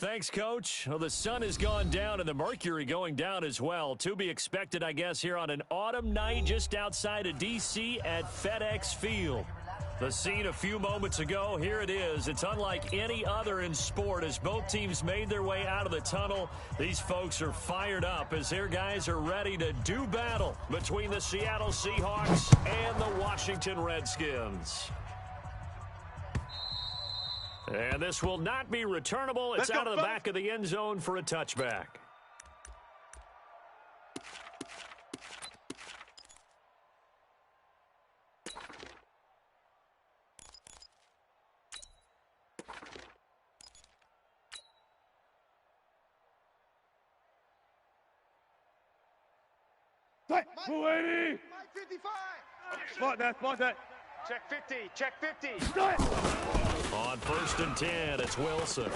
Thanks, Coach. Well, the sun has gone down and the mercury going down as well. To be expected, I guess, here on an autumn night just outside of D.C. at FedEx Field. The scene a few moments ago, here it is. It's unlike any other in sport as both teams made their way out of the tunnel. These folks are fired up as their guys are ready to do battle between the Seattle Seahawks and the Washington Redskins. And this will not be returnable. It's out of the back of the end zone for a touchback. Mike 55. Spot that. Check 50. Check 50. On 1st and 10, it's Wilson.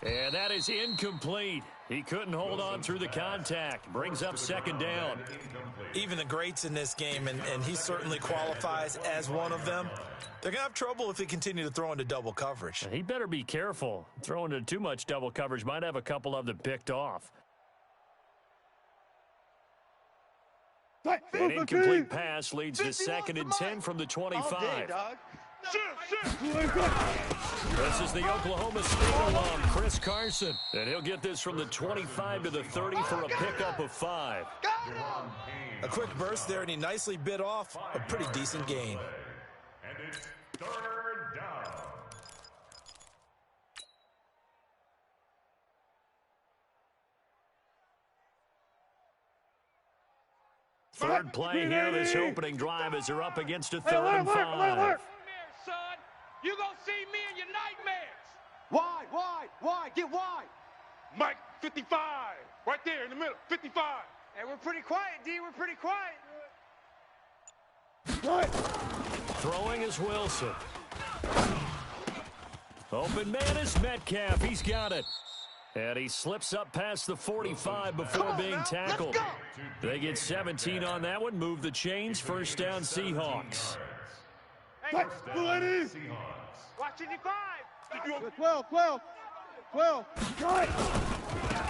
And that is incomplete. He couldn't hold on through the contact. Brings up 2nd down. Even the greats in this game, and he certainly qualifies as one of them, they're going to have trouble if they continue to throw into double coverage. He better be careful. Throwing into too much double coverage might have a couple of them picked off. An incomplete pass leads to 2nd and 10 from the 25. This is the Oklahoma State alum, Chris Carson. And he'll get this from the 25 to the 30 for a pickup of 5. A quick burst there, and he nicely bit off a pretty decent gain. And it's 3rd down. Third play here, this opening drive as they're up against a 3rd and 5. Son, you gonna see me in your nightmares. Wide. Get wide. Mike 55. Right there in the middle. 55. Hey, we're pretty quiet, D. We're pretty quiet. Throwing is Wilson. Open man is Metcalf. He's got it. And he slips up past the 45 before being tackled. They get 17 on that one. Move the chains. 1st down, Seahawks. Hey, Watch 55. 12.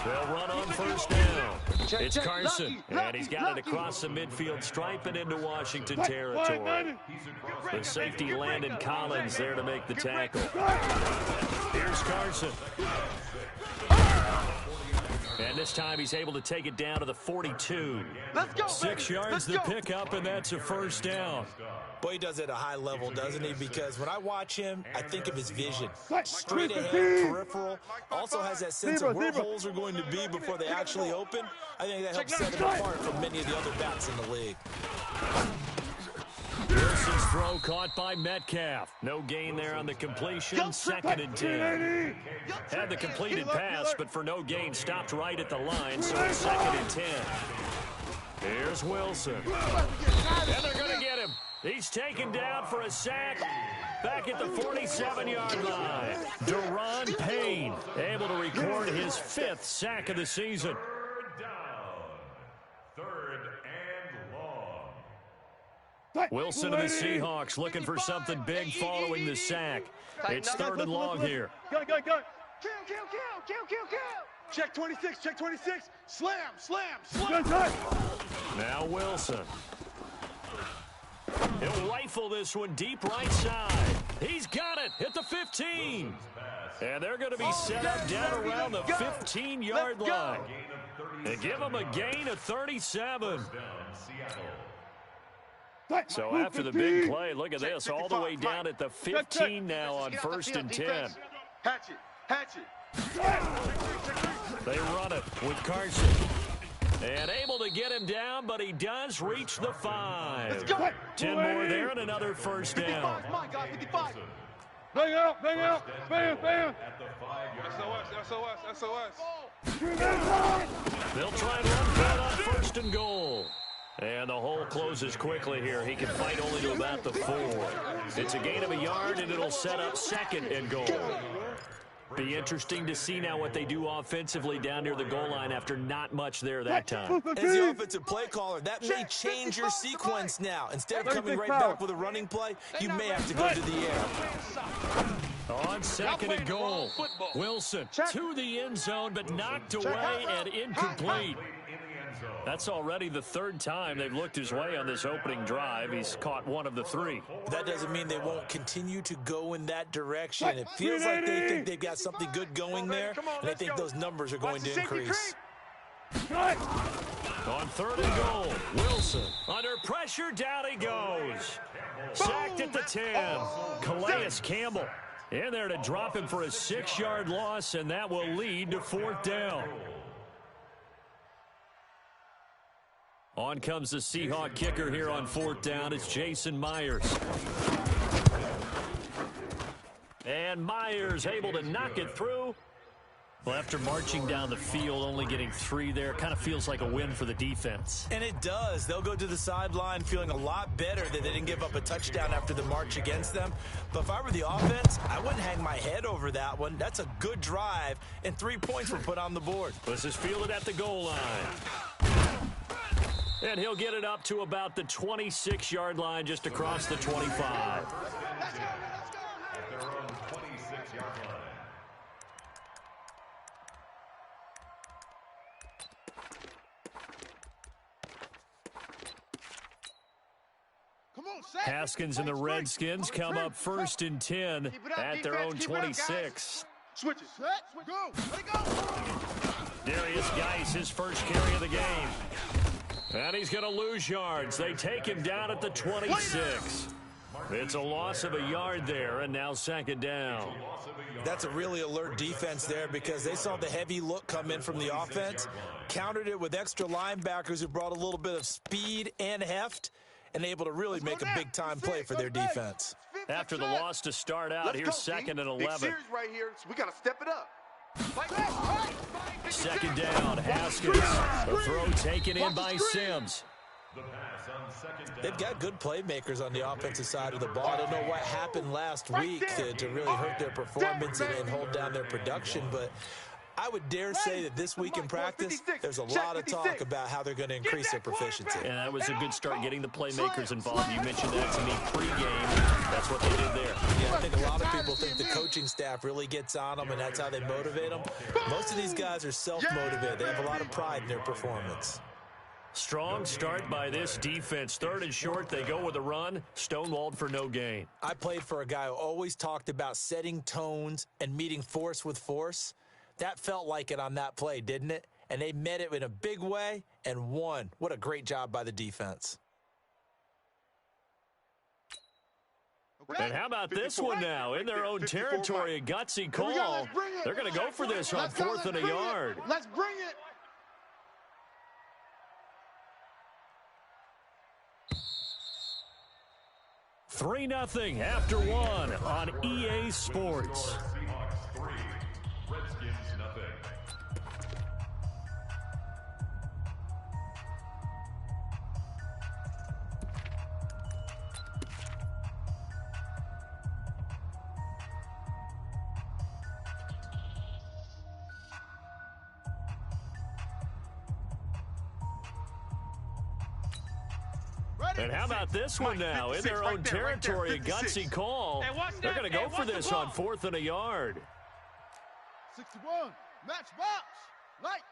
They'll run on 1st down. It's Carson, and he's got it across the midfield stripe and into Washington territory. The safety Landon Collins there to make the tackle. Here's Carson. And this time he's able to take it down to the 42. 6 yards the pickup, and that's a 1st down. Boy, he does it at a high level, doesn't he? Because when I watch him, I think of his vision. Straight ahead, peripheral. Also has that sense of where holes are going to be before they actually open. I think that helps set him apart from many of the other backs in the league. Wilson's throw caught by Metcalf. No gain there on the completion. 2nd and 10. Had the completed pass, but for no gain, stopped right at the line, so it's 2nd and 10. Here's Wilson. And they're going to get him. He's taken down for a sack back at the 47-yard line. Daron Payne able to record his 5th sack of the season. 3rd down. 3rd and long. Wilson and the Seahawks looking for something big following the sack. It's 3rd and long here. Go. Kill. Check 26. Slam. Now Wilson. He'll rifle this one deep right side. He's got it at the 15. And they're going to be set up down around the 15-yard line. They give him a gain of 37. So after the big play, look at this, all the way down at the 15 now on 1st and 10. Hatch it. They run it with Carson. And able to get him down, but he does reach the 5. 10 more there and another 1st down. Bang out. Bam. SOS. They'll try and run that on 1st and goal. And the hole closes quickly here. He can fight only to about the 4. It's a gain of a yard, and it'll set up 2nd and goal. Be interesting to see now what they do offensively down near the goal line after not much there that time. As the offensive play caller, that may change your sequence now. Instead of coming right back with a running play, you may have to go to the air. On second and goal, Wilson to the end zone, but knocked away and incomplete. That's already the third time they've looked his way on this opening drive. He's caught one of the three. That doesn't mean they won't continue to go in that direction. It feels like they think they've got something good going there, and they think those numbers are going to increase. On third and goal, Wilson under pressure, down he goes. Sacked at the 10. Calais Campbell in there to drop him for a 6-yard loss, and that will lead to fourth down. On comes the Seahawk kicker here on fourth down. It's Jason Myers. And Myers able to knock it through. Well, after marching down the field, only getting 3 there, kind of feels like a win for the defense. And it does. They'll go to the sideline feeling a lot better that they didn't give up a touchdown after the march against them. But if I were the offense, I wouldn't hang my head over that one. That's a good drive, and 3 points were put on the board. This is fielded at the goal line. And he'll get it up to about the 26-yard line, just across the 25. Haskins and the Redskins come up first and 10 at their own 26. Switch it. Go. Let it go. Darius Geis, his first carry of the game. And he's going to lose yards. They take him down at the 26. It's a loss of a yard there, and now second down. That's a really alert defense there because they saw the heavy look come in from the offense, countered it with extra linebackers who brought a little bit of speed and heft, and able to really make a big-time play for their defense. After the loss to start out, here's second and 11. Big series right here, so we got to step it up. Second down, Haskins. The throw taken in by Sims. They've got good playmakers on the offensive side of the ball. I don't know what happened last week to really hurt their performance and hold down their production, but I would dare say that this week in practice, there's a lot of talk about how they're going to increase their proficiency. And that was a good start, getting the playmakers involved. You mentioned that to me pregame. That's what they did there. Yeah, I think a lot of people think the coaching staff really gets on them, and that's how they motivate them. Most of these guys are self-motivated. They have a lot of pride in their performance. Strong start by this defense. Third and short, they go with a run. Stonewalled for no gain. I played for a guy who always talked about setting tones and meeting force with force. That felt like it on that play, didn't it? And they met it in a big way and won. What a great job by the defense. And how about this one now? In their own territory, a gutsy call. They're going to go for this on fourth and a yard. Let's bring it. Three 3-0 after one on EA Sports. Seahawks 3, Redskins nothing. And how about this one now? In their own territory, a gutsy call. They're going to go for this on fourth and a yard. 61, match box, light.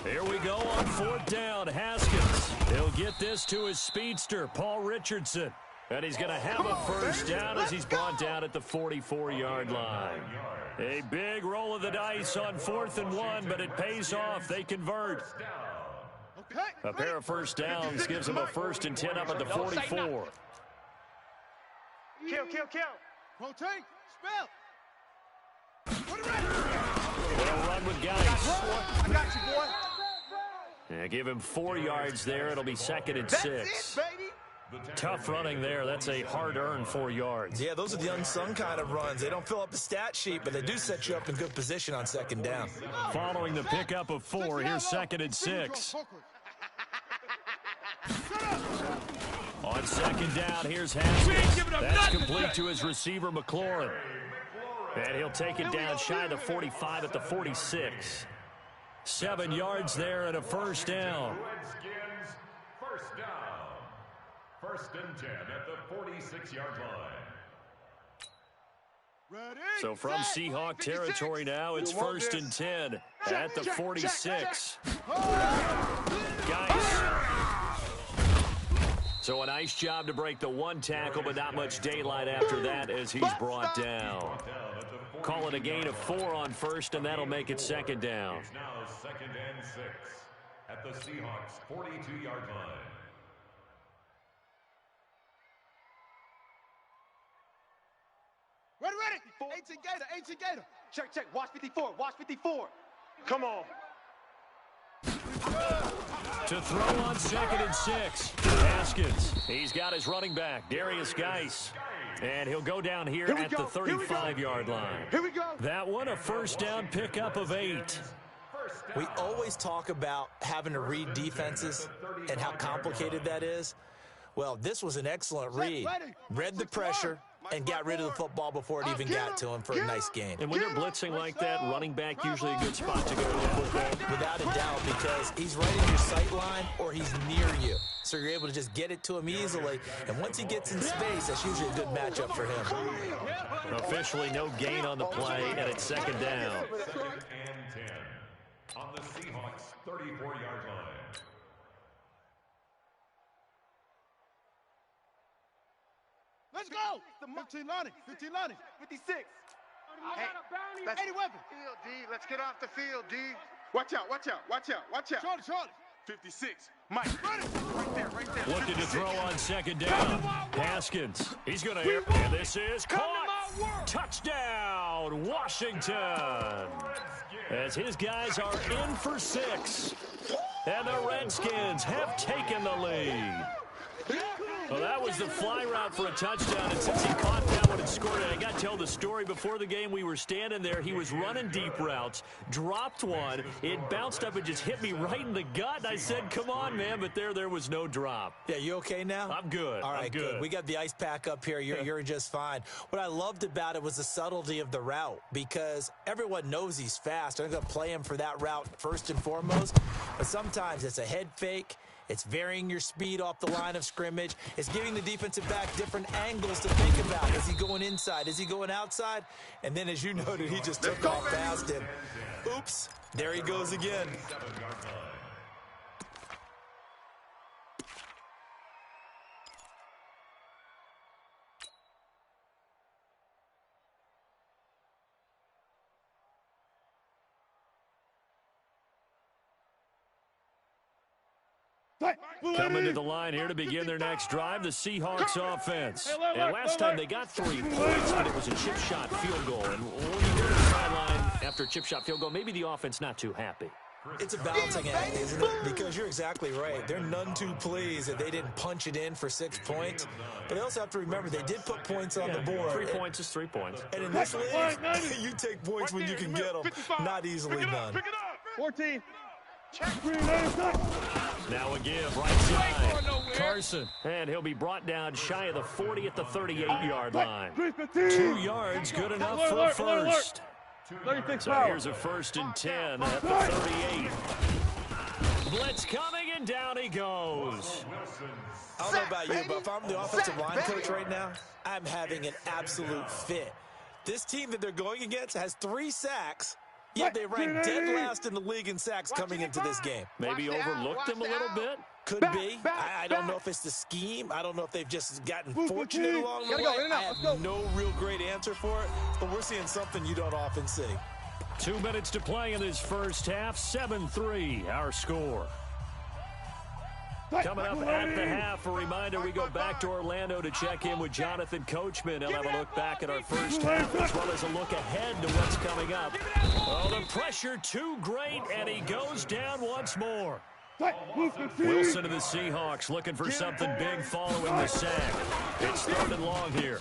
Here we go on fourth down. Haskins. He'll get this to his speedster, Paul Richardson. And he's going to have a first down as he's brought down at the 44-yard line. A big roll of the dice on fourth and one, but it pays off. They convert. A pair of first downs gives them a first and 10 up at the 44. Kill. Rotate, spell. They'll run with Geis. I got you, boy. Yeah, give him 4 yards there. It'll be second and 6. That's it, baby. Tough running there. That's a hard-earned 4 yards. Yeah, those are the unsung kind of runs. They don't fill up the stat sheet, but they do set you up in good position on second down. Following the pickup of 4, here's second and 6. On second down, here's Haskins. That's complete to his receiver, McLaurin. And he'll take it down shy of the 45 at the 46. 7 yards there and a first down. Redskins first down. First and 10 at the 46-yard line. Ready? So from Seahawk territory now, it's first and 10 at the 46. Guys. So a nice job to break the one tackle, but not much daylight after that as he's brought down. Call it a gain of 4 on first, and that'll make it second down. It's now second and 6 at the Seahawks 42-yard line. Ready, ready. 18 Gator. Check, check. Watch 54. Watch 54. Come on. To throw on second and 6. Haskins. He's got his running back, Darius Geis. And he'll go down here at the 35-yard line. Here we go. That one, a first down pickup of 8. We always talk about having to read defenses and how complicated that is. Well, this was an excellent read. Read the pressure and got rid of the football before it even got to him for a nice gain. And when they're blitzing like that, running back usually a good spot to go to the football. Without a doubt, because he's right in your sight line or he's near you. So you're able to just get it to him easily. And once he gets in space, that's usually a good matchup for him. Officially no gain on the play, and it's second down. Second and 10 on the Seahawks 34-yard line. Let's go. 15 Lonnie. 56. Hey, that's 80 weapon. Field, D. Let's get off the field, D. Watch out, watch out, watch out, watch out. Charlie. 56. Mike. Right there, right there. Looking to throw on second down. Haskins. He's going to, and this is caught. Touchdown, Washington. As his guys are in for 6. And the Redskins have taken the lead. Well, that was the fly route for a touchdown, and since he caught that one and scored it, I got to tell the story. Before the game, we were standing there. He was running deep routes, dropped one. It bounced up and just hit me right in the gut. I said, come on, man, but there was no drop. Yeah, you okay now? I'm good. All right, I'm good. We got the ice pack up here. You're just fine. What I loved about it was the subtlety of the route, because everyone knows he's fast. They're going to play him for that route first and foremost, but sometimes it's a head fake. It's varying your speed off the line of scrimmage. It's giving the defensive back different angles to think about. Is he going inside? Is he going outside? And then, as you noted, he just took off past him. Oops, there he goes again. 7-yard line. Coming to the line here to begin their next drive, the Seahawks offense. And last time they got 3 points, but it was a chip shot field goal. And when you go to the sideline after a chip shot field goal, maybe the offense not too happy. It's a balancing act, isn't it? Because you're exactly right. They're none too pleased that they didn't punch it in for 6 points. But they also have to remember they did put points on the board. 3 points is 3 points. And in this league, you take points when you can get them. Not easily done. 14. Now a give, right side. Carson. And he'll be brought down shy of the 40 at the 38-yard line. 2 yards, good enough for a first. 36 So here's a first and 10 at the 38. Blitz coming, and down he goes. I don't know about you, but if I'm the offensive line coach right now, I'm having an absolute fit. This team that they're going against has 3 sacks, yet they rank dead last in the league in sacks coming into this game. Maybe overlooked him a little bit. Could be. I don't know if it's the scheme. I don't know if they've just gotten fortunate along the way. I have no real great answer for it, but we're seeing something you don't often see. 2 minutes to play in this first half. 7-3, our score. Coming up at the half, a reminder, we go back to Orlando to check in with Jonathan Coachman. He'll have a look back at our first half as well as a look ahead to what's coming up. Oh, the pressure too great, and he goes down once more. Wilson of the Seahawks looking for something big following the sack. It's 3rd and long here.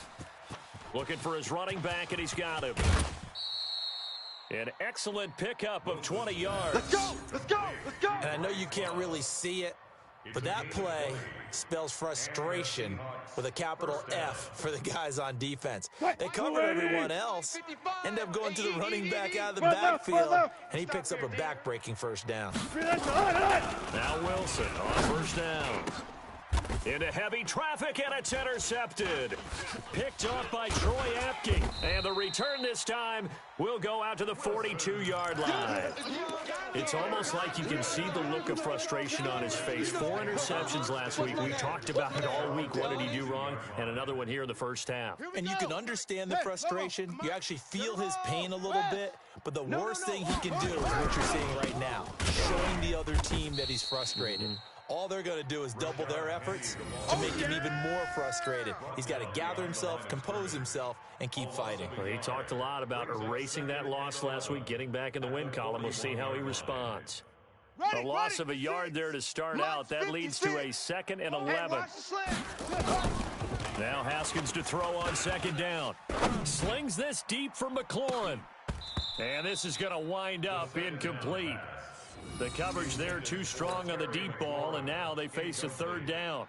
Looking for his running back, and he's got him. An excellent pickup of 20 yards. Let's go, let's go, let's go. And I know you can't really see it, but that play spells frustration with a capital F for the guys on defense. They covered everyone else, end up going to the running back out of the backfield, and he picks up a back-breaking first down. Now Wilson on first down. Into heavy traffic, and it's intercepted. Picked off by Troy Apke. And the return this time will go out to the 42-yard line. It's almost like you can see the look of frustration on his face. 4 interceptions last week. We talked about it all week. What did he do wrong? And another one here in the first half. And you can understand the frustration. You actually feel his pain a little bit. But the worst thing he can do is what you're seeing right now, showing the other team that he's frustrated. All they're going to do is double their efforts to make him even more frustrated. He's got to gather himself, compose himself, and keep fighting. Well, he talked a lot about erasing that loss last week, getting back in the win column. We'll see how he responds. A loss of a yard there to start out. That leads to a 2nd and 11. Now Haskins to throw on 2nd down. Slings this deep for McLaurin. And this is going to wind up incomplete. The coverage there too strong on the deep ball, and now they face a 3rd down.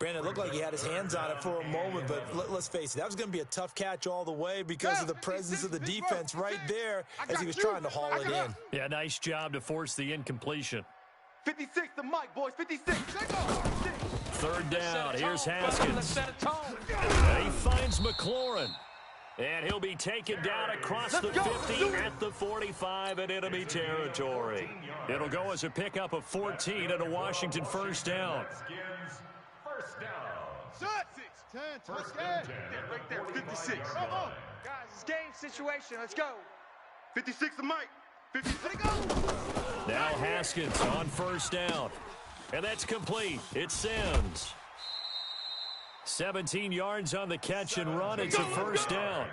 Brandon, it looked like he had his hands on it for a moment, but let's face it, that was going to be a tough catch all the way because of the presence of the defense right there as he was trying to haul it in. Yeah, nice job to force the incompletion. 56 the mic, boys. 56. 3rd down. Here's Haskins. And he finds McLaurin. And he'll be taken down across the 50 at the 45 in enemy territory. It'll go as a pickup of 14 and a Washington 1st down. First down. first down. Right there, 56. Come on. Guys, it's game situation. Let's go. 56 the mic. 56. Now Haskins on 1st down. And that's complete. It's Sims. 17 yards on the catch and run. It's a 1st down.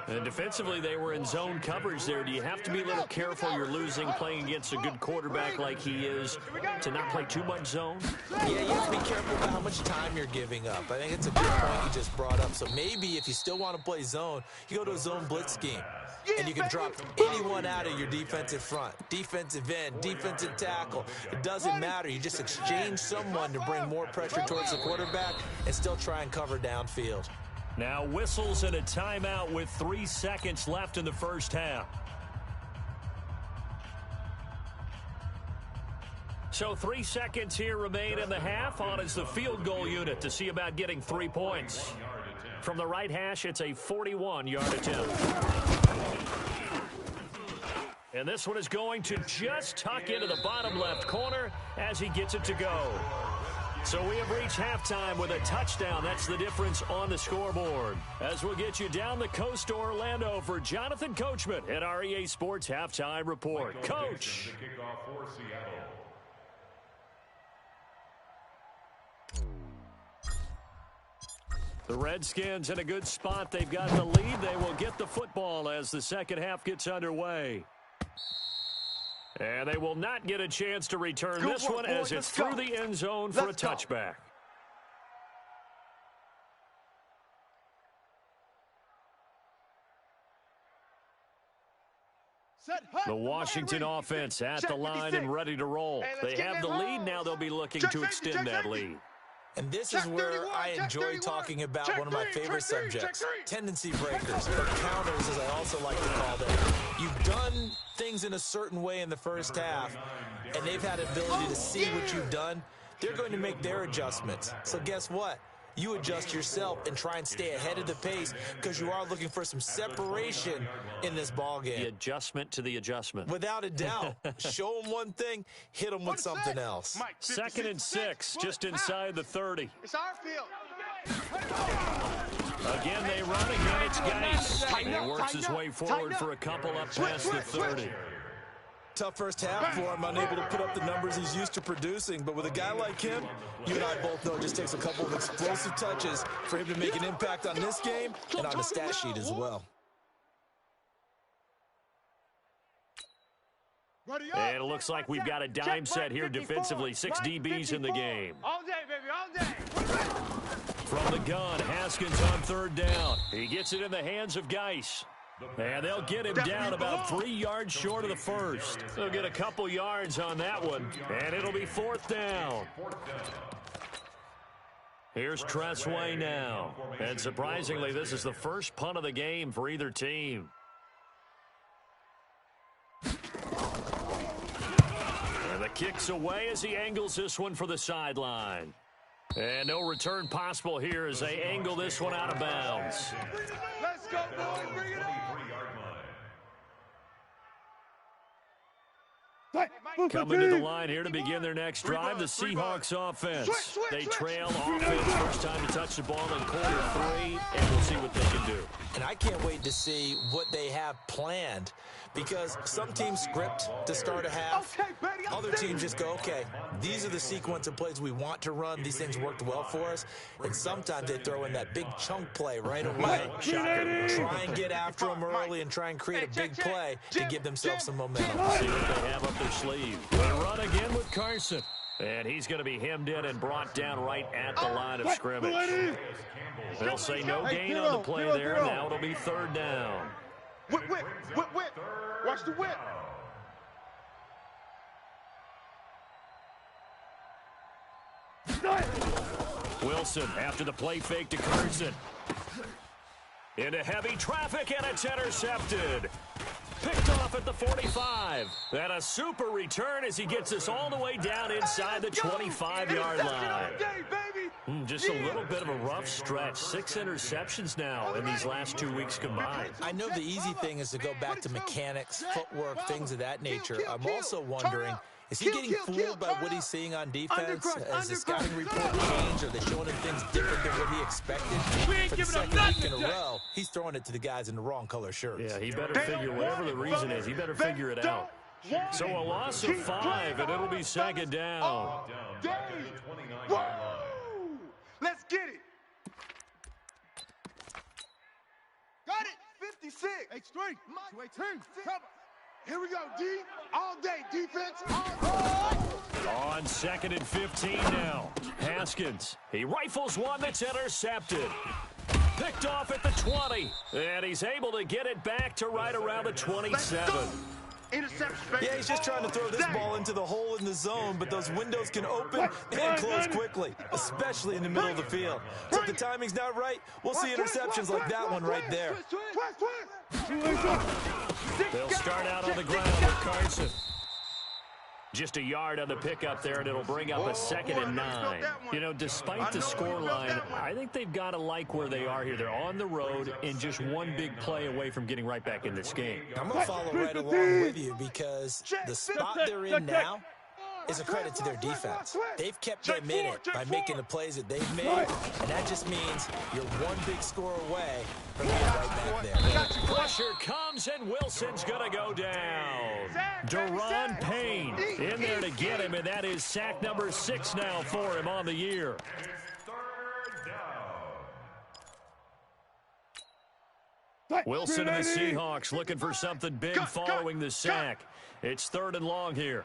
And defensively, they were in zone coverage there. Do you have to be a little careful? You're losing playing against a good quarterback like he is to not play too much zone? Yeah, you have to be careful about how much time you're giving up. I think it's a good point you just brought up. So maybe if you still want to play zone, you go to a zone blitz scheme. And you can drop anyone out of your defensive front, defensive end, defensive tackle. It doesn't matter. You just exchange someone to bring more pressure towards the quarterback and still try and cover downfield. Now whistles and a timeout with 3 seconds left in the 1st half. So 3 seconds here remain in the half. On is the field goal unit to see about getting 3 points. From the right hash, it's a 41-yard attempt. And this one is going to just tuck into the bottom left corner as he gets it to go. So we have reached halftime with a touchdown. That's the difference on the scoreboard. As we'll get you down the coast to Orlando for Jonathan Coachman at our EA Sports Halftime Report. Coach. The Redskins in a good spot. They've got the lead. They will get the football as the second half gets underway. And they will not get a chance to return this one as it's through the end zone for a touchback. The Washington offense at the line and ready to roll. They have the lead. Now they'll be looking to extend that lead. And this is where I enjoy talking about one of my favorite subjects, tendency breakers, or counters as I also like to call them. You've done things in a certain way in the first half, and they've had ability to see what you've done. They're going to make their adjustments. So guess what? You adjust yourself and try and stay ahead of the pace because you are looking for some separation in this ball game. The adjustment to the adjustment. Without a doubt. Show them one thing, hit them with something else. 2nd and 6, just inside the 30. It's our field. Again, they run again. It's Geis. He works his way forward for a couple up past the 30. Tough first half for him, unable to put up the numbers he's used to producing. But with a guy like him, you and I both know it just takes a couple of explosive touches for him to make an impact on this game and on the stat sheet as well. And it looks like we've got a dime set here defensively. 6 DBs in the game. All day, baby, all day. From the gun, Haskins on 3rd down. He gets it in the hands of Geis. And they'll get him down about 3 yards short of the first. They'll get a couple yards on that one, and it'll be 4th down. Here's Tressway now. And surprisingly, this is the first punt of the game for either team. And the kick's away as he angles this one for the sideline. And no return possible here as they angle this one out of bounds. Let's go, boys. Bring it on. 23-yard line. Coming to the line here to begin their next drive, the Seahawks offense. They trail offense, first time to touch the ball in quarter 3, and we'll see what they can do. And I can't wait to see what they have planned, because some teams script to start a half. Other teams just go, okay, these are the sequence of plays we want to run. These things worked well for us. And sometimes they throw in that big chunk play right away. Try and get after them early and try and create a big play to give themselves some momentum. See what they have up their sleeve. They run again with Carson. And he's going to be hemmed in and brought down right at the line of scrimmage. They'll say no gain on the play there. Now it'll be third down. Whip. Watch the whip. Wilson after the play fake to Carson. Into heavy traffic, and it's intercepted. Picked off at the 45. And a super return as he gets us all the way down inside the 25-yard line. Just a little bit of a rough stretch. 6 interceptions now in these last 2 weeks combined. I know the easy thing is to go back to mechanics, footwork, things of that nature. I'm also wondering, is he getting fooled by what he's seeing on defense? Has the scouting report changed? Are they showing him things different than what he expected? For the second week in a row, he's throwing it to the guys in the wrong color shirts. Yeah, he better figure, whatever the reason is, he better figure it out. So a loss of 5, and it'll be second down. Let's get it. Got it. 56. H3. 218. Cover. Here we go, D. All day. Defense. All day. On 2nd and 15 now. Haskins. He rifles one that's intercepted. Picked off at the 20. And he's able to get it back to right around the 27. Yeah, he's just trying to throw this ball into the hole in the zone, but those windows can open and close quickly, especially in the middle of the field. So if the timing's not right, we'll see interceptions like that one right there. They'll start out on the ground with Carson. Just a yard on the pickup there, and it'll bring up a 2nd and 9. You know, despite the scoreline, I think they've got to like where they are here. They're on the road and just one big play away from getting right back in this game. I'm going to follow right along with you because the spot they're in now is a credit to their defense. They've kept them in it by making the plays that they've made, and that just means you're one big score away from being right back there. Pressure comes, and Wilson's going to go down. Daron Payne in there to get him, and that is sack number 6 now for him on the year. Wilson and the Seahawks looking for something big following the sack. It's 3rd and long here.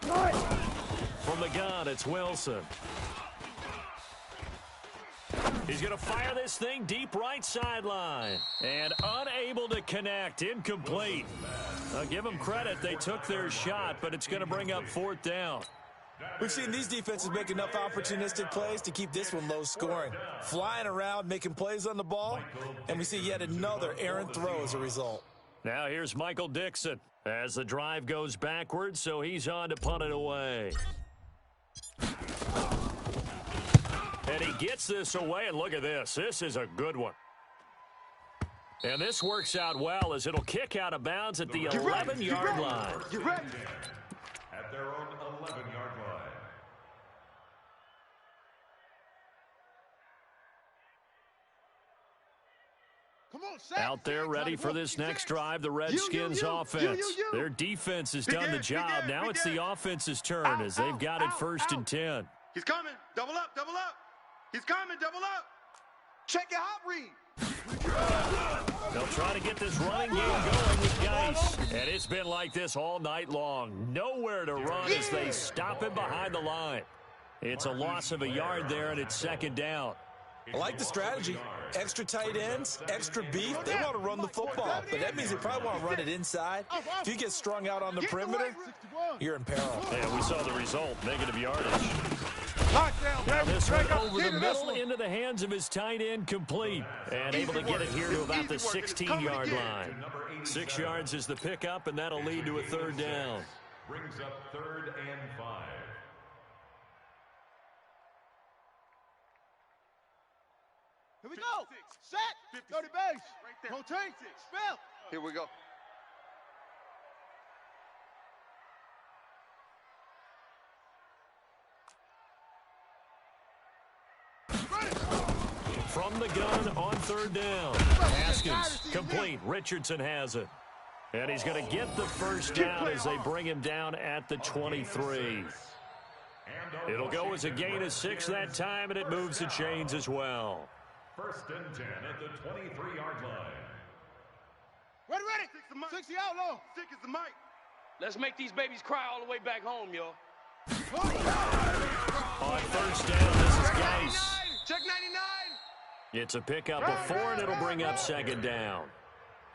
From the gun, it's Wilson. He's going to fire this thing deep right sideline. And unable to connect. Incomplete. I'll give them credit. They took their shot, but it's going to bring up 4th down. We've seen these defenses make enough opportunistic plays to keep this one low scoring. Flying around, making plays on the ball, and we see yet another errant throw as a result. Now here's Michael Dixon as the drive goes backwards, so he's on to punt it away. And he gets this away, and look at this. This is a good one. And this works out well as it'll kick out of bounds at the 11-yard line. At their own 11-yard line. Come on, Shaq. Out there ready for this next drive, the Redskins offense. Their defense has done the job. Now it's the offense's turn as they've got it 1st and 10. He's coming. Double up, double up. He's coming, double up. Check your hot read. They'll try to get this running game going with Geis. And it's been like this all night long. Nowhere to run as they stop him behind the line. It's a loss of a yard there, and it's 2nd down. I like the strategy. Extra tight ends, extra beef. They want to run the football, but that means they probably want to run it inside. If you get strung out on the perimeter, you're in peril. Yeah, we saw the result, negative yardage. Lockdown, Now baby. this one Break up. over the middle into the hands of his tight end, complete. And able to get it here to about the 16-yard line. 6 yards is the pickup, and that'll lead to a 3rd down. Brings up 3rd and 5. Here we go. Set. 30 base. Right there. Rotate. Spell. Here we go. From the gun on third down. Haskins complete. Richardson has it. And he's going to get the first down as they bring him down at the 23. It'll go as a gain of 6 that time, and it moves the chains as well. 1st and 10 at the 23-yard line. Ready. 60 out low. 6 is the mic. Let's make these babies cry all the way back home, yo. On first down, this is Geis. Check 99. It's a pickup of 4, and it'll bring up 2nd down.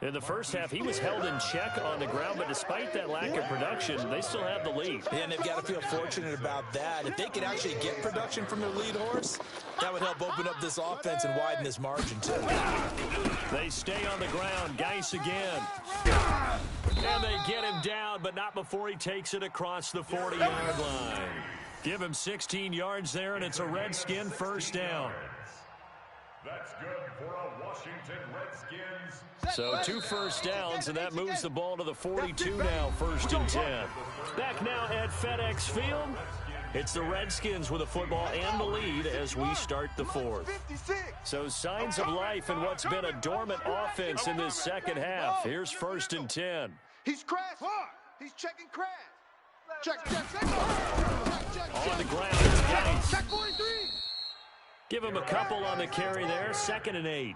In the first half, he was held in check on the ground, but despite that lack of production, they still have the lead. Yeah, and they've got to feel fortunate about that. If they could actually get production from their lead horse, that would help open up this offense and widen this margin, too. They stay on the ground. Geis again. And they get him down, but not before he takes it across the 40-yard line. Give him 16 yards there, and it's a Redskin first down. That's good for a Washington Redskins. So 2 first downs, and that moves the ball to the 42 now, 1st and 10. Back now at FedEx Field. It's the Redskins with the football and the lead as we start the 4th. So signs of life in what's been a dormant offense in this second half. Here's 1st and 10. He's crashing. He's checking crash. Check. On the ground, it's Geis. Check 43. Give him a couple on the carry there, 2nd and 8.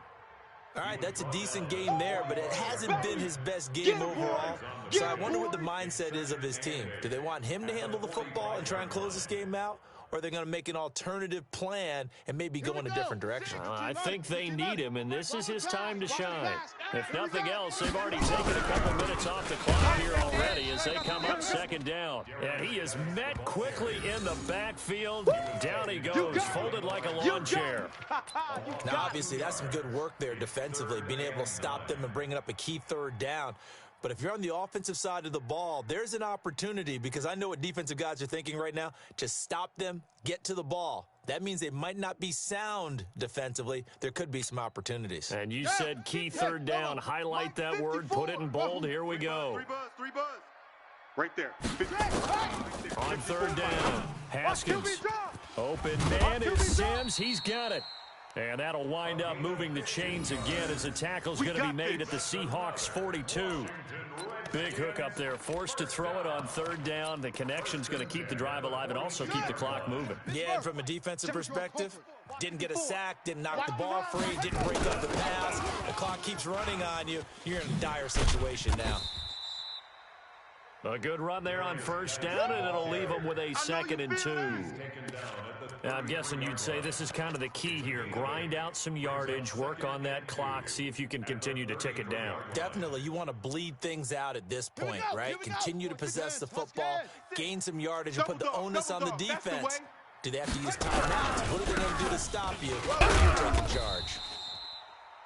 All right, that's a decent game there, but it hasn't been his best game overall. So I wonder what the mindset is of his team. Do they want him to handle the football and try and close this game out? Or are they going to make an alternative plan and maybe go in a different direction? I think they need him, and this is his time to shine. If nothing else, they've already taken a couple minutes off the clock here already as they come up 2nd down. And he is met quickly in the backfield. Down he goes, folded like a lawn chair. Now, obviously, that's some good work there defensively, being able to stop them and bringing up a key 3rd down. But if you're on the offensive side of the ball, there's an opportunity, because I know what defensive guys are thinking right now, to stop them, get to the ball. That means they might not be sound defensively. There could be some opportunities. And you said key 3rd down. Highlight that word, put it in bold. Here we go. 3 buzz. Right there. On 3rd down, Haskins. Open man is Sims. He's got it. And that'll wind up moving the chains again as the tackle's going to be made at the Seahawks 42. Big hook up there, forced to throw it on 3rd down. The connection's going to keep the drive alive and also keep the clock moving. Yeah, and from a defensive perspective, didn't get a sack, didn't knock the ball free, didn't break up the pass. The clock keeps running on you. You're in a dire situation now. A good run there on 1st down, and it'll leave them with a 2nd and 2. I'm guessing you'd say this is kind of the key here. Grind out some yardage, work on that clock, see if you can continue to tick it down. Definitely. You want to bleed things out at this point, right? Continue to possess the football, gain some yardage, and put the onus on the defense. Do they have to use timeouts? What are they going to do to stop you when you're taking charge?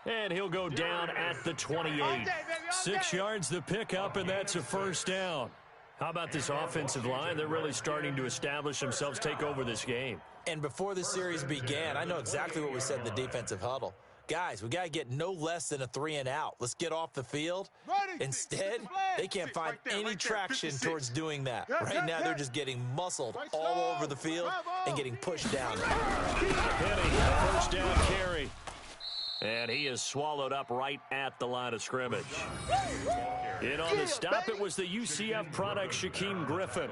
And he'll go down at the 28. 6 yards the pickup, and that's a 1st down. How about this offensive line? They're really starting to establish themselves, take over this game. And before the series began, I know exactly what we said in the defensive huddle. Guys, we got to get no less than a 3 and out. Let's get off the field. Instead, they can't find any traction towards doing that. Right now, they're just getting muscled all over the field and getting pushed down. Penny, 1st down carry. And he is swallowed up right at the line of scrimmage. In on the stop, it was the UCF product, Shaquem Griffin.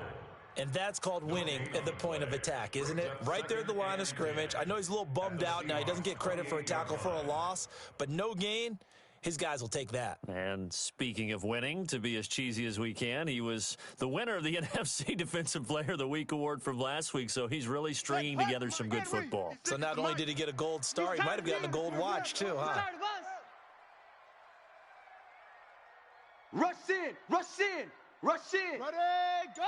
And that's called winning at the point of attack, isn't it? Right there at the line of scrimmage. I know he's a little bummed out now. He doesn't get credit for a tackle for a loss, but no gain. His guys will take that. And speaking of winning, to be as cheesy as we can, he was the winner of the NFC Defensive Player of the Week award from last week, so he's really stringing together some good football. So not only did he get a gold star, he might have gotten a gold watch too, huh? Rush in. Ready, go.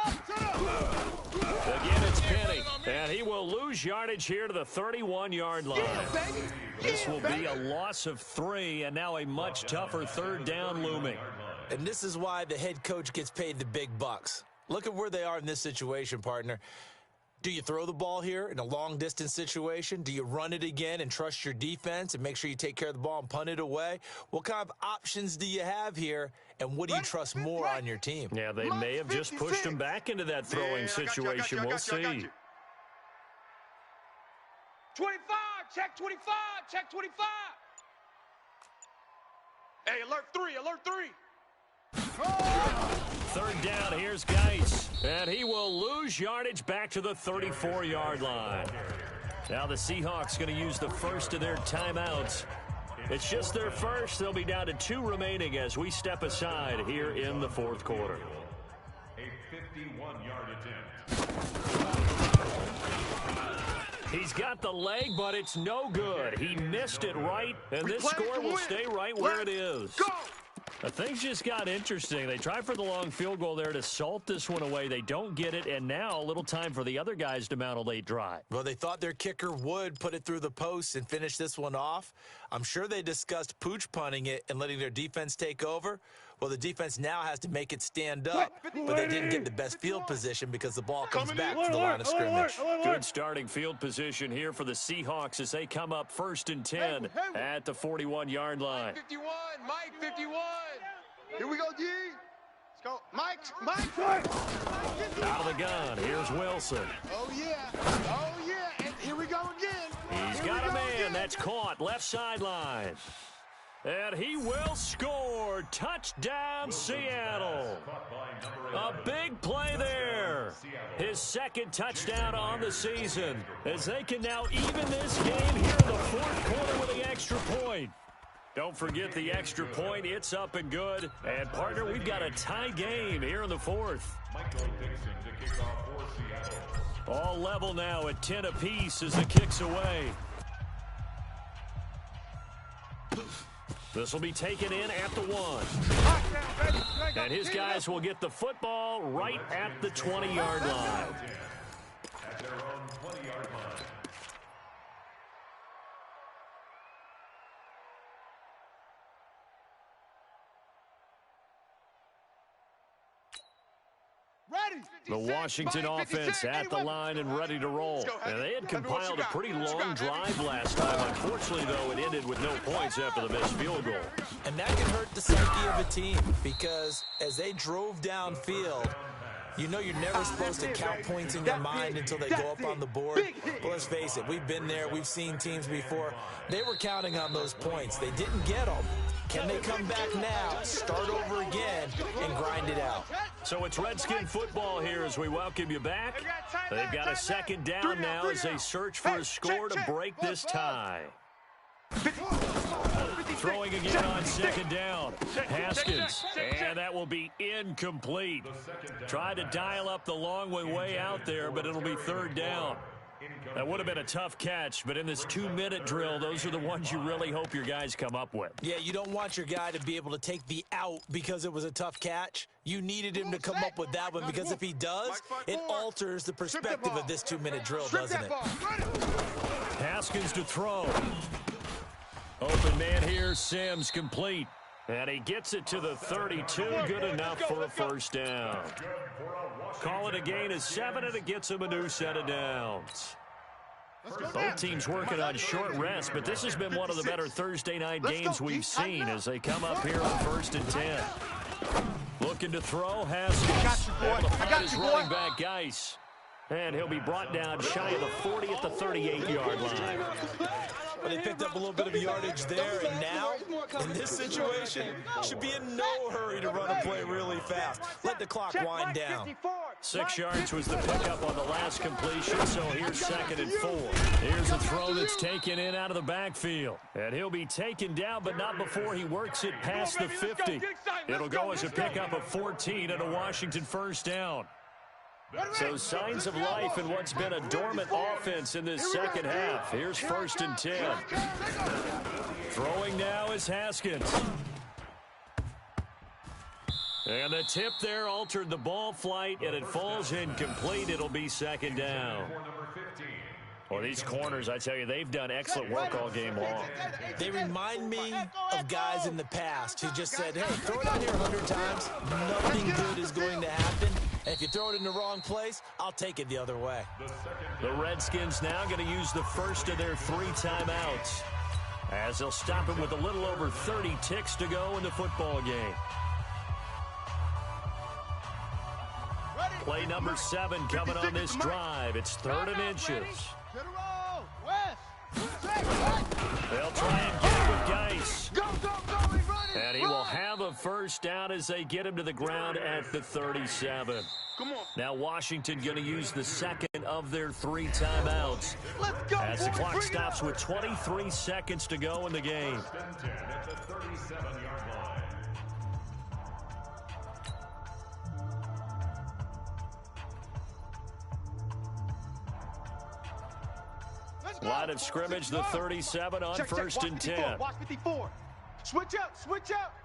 Again, it's Penny, and he will lose yardage here to the 31-yard line. This will be a loss of 3, and now a much tougher 3rd down looming. And this is why the head coach gets paid the big bucks. Look at where they are in this situation, partner. Do you throw the ball here in a long-distance situation? Do you run it again and trust your defense and make sure you take care of the ball and punt it away? What kind of options do you have here, and what do you trust more on your team? Yeah, they may have just pushed him back into that throwing situation. We'll see. 25, check 25, check 25. Hey, alert 3, alert 3. Third down, here's Geis. And he will lose yardage back to the 34-yard line. Now the Seahawks going to use the first of their timeouts. It's just their first. They'll be down to 2 remaining as we step aside here in the fourth quarter. A 51-yard attempt. He's got the leg, but it's no good. He missed it right, and this score will stay right where it is. Things just got interesting. They try for the long field goal there to salt this one away. They don't get it, and now a little time for the other guys to mount a late drive. Well, they thought their kicker would put it through the post and finish this one off. I'm sure they discussed pooch punting it and letting their defense take over. Well, the defense now has to make it stand up, but they didn't get the best field position because the ball comes back to the line of scrimmage. Good starting field position here for the Seahawks as they come up 1st and 10 at the 41-yard line. 51, Mike 51. Here we go, D. Let's go. Mike. Out of the gun. Here's Wilson. Oh, yeah. And here we go again. He's got a man. That's caught. Left sideline. And he will score. Touchdown, Seattle. A big play there. His second touchdown on the season as they can now even this game here in the fourth quarter with the extra point. Don't forget the extra point. It's up and good. And, partner, we've got a tie game here in the fourth. Michael Dixon to kick off for Seattle. All level now at 10 apiece as the kick's away. This will be taken in at the 1. And his guys will get the football right at the 20-yard line. At their own 20-yard line. Ready. The Washington offense at the line and ready to roll. And they had compiled a pretty long drive last time. Unfortunately, though, it ended with no points after the missed field goal. And that can hurt the psyche of a team because as they drove downfield, you know you're never supposed to count points in your mind until they go up on the board. But let's face it, we've been there. We've seen teams before. They were counting on those points. They didn't get them. Can they come back now, start over again, and grind it out? So it's Redskin football here as we welcome you back. They've got a second down now as they search for a score to break this tie. Throwing again on second down. Haskins. And that will be incomplete. Tried to dial up the long way out there, but it'll be third down. That would have been a tough catch, but in this 2-minute drill, those are the ones you really hope your guys come up with. Yeah, you don't want your guy to be able to take the out because it was a tough catch. You needed him to come up with that one because if he does, it alters the perspective of this 2-minute drill, doesn't it? Haskins to throw. Open man here, Sims complete. And he gets it to the 32, good enough for a first down. Call it a gain of 7, and it gets him a new set of downs. Both teams working on short rest, but this has been one of the better Thursday night games we've seen as they come up here on 1st and 10. Looking to throw, Haskins. Able to find his running back, Geis. And he'll be brought down shy of the 40 at the 38-yard line. Well, they picked up a little bit of yardage there, and now, in this situation, should be in no hurry to run a play really fast. Let the clock wind down. 6 yards was the pickup on the last completion, so here's 2nd and 4. Here's a throw that's taken in out of the backfield. And he'll be taken down, but not before he works it past the 50. It'll go as a pickup of 14 and a Washington first down. So signs of life in what's been a dormant offense in this second half. Here's 1st and 10. Throwing now is Haskins. And the tip there altered the ball flight, and it falls incomplete. It'll be 2nd down. Well, these corners, I tell you, they've done excellent work all game long. They remind me of guys in the past who just said, hey, throw it out here 100 times. Nothing good is going to happen. And if you throw it in the wrong place, I'll take it the other way. The Redskins now going to use the first of their 3 timeouts, as they'll stop it with a little over 30 ticks to go in the football game. Play number 7 coming on this drive. It's 3rd and inches. They'll try and get it with Geis. And he will have a first down as they get him to the ground at the 37. Now Washington going to use the second of their 3 timeouts. As the clock stops with 23 seconds to go in the game. At the 37-yard line. Line of scrimmage, the 37 on 1st and 10. Watch 54. Switch up, switch up.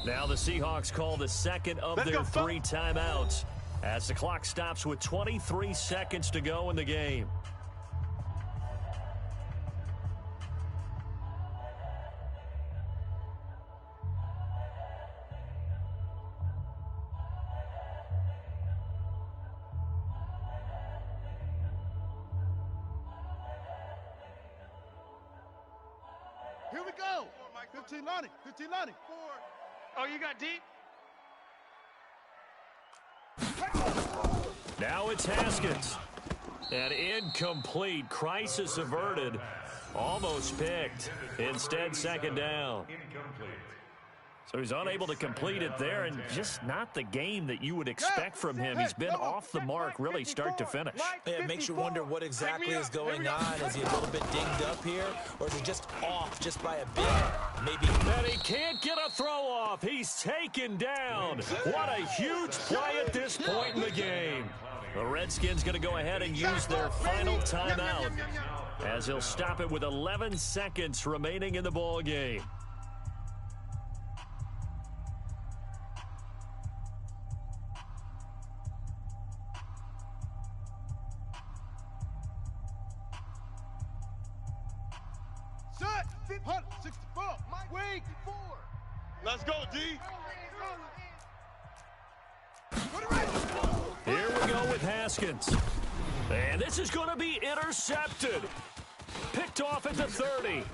Now the Seahawks call the second of their 3 timeouts as the clock stops with 23 seconds to go in the game. Here we go. 15-90, 15-90. Oh, you got deep? Now it's Haskins. An incomplete. Crisis averted. Almost picked. Instead, 2nd down. Incomplete. So he's unable to complete it there, and just not the game that you would expect from him. He's been off the mark really start to finish. Yeah, it makes you wonder what exactly is going on. Is he a little bit dinged up here, or is he just off just by a bit? Maybe. And he can't get a throw off. He's taken down. What a huge play at this point in the game. The Redskins going to go ahead and use their final timeout, as he'll stop it with 11 seconds remaining in the ball game. Set. 64. Wait. Let's go, D. Here we go with Haskins. And this is going to be intercepted. Picked off at the 30.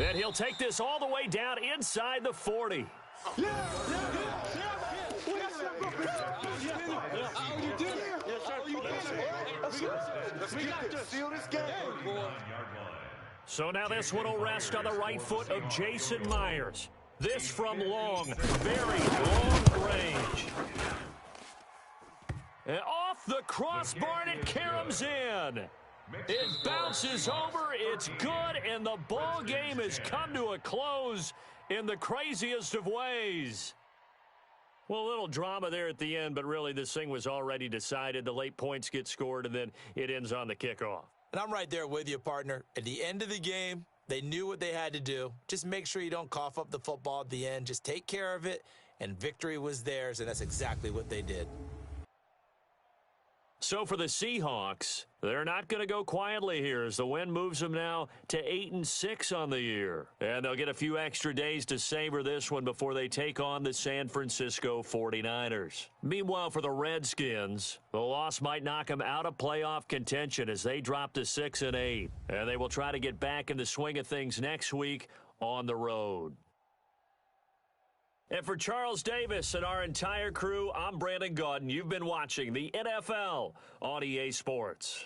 And he'll take this all the way down inside the 40. So now this one will rest on the right foot of Jason Myers. This from long, very long range. And off the crossbar, and it caroms in. It bounces over, it's good, and the ball game has come to a close in the craziest of ways. Well, a little drama there at the end, but really this thing was already decided. The late points get scored, and then it ends on the kickoff. And I'm right there with you, partner. At the end of the game, they knew what they had to do. Just make sure you don't cough up the football at the end. Just take care of it, and victory was theirs, and that's exactly what they did. So for the Seahawks, they're not going to go quietly here as the win moves them now to 8-6 on the year. And they'll get a few extra days to savor this one before they take on the San Francisco 49ers. Meanwhile, for the Redskins, the loss might knock them out of playoff contention as they drop to 6-8. And they will try to get back in the swing of things next week on the road. And for Charles Davis and our entire crew, I'm Brandon Gaudin. You've been watching the NFL on EA Sports.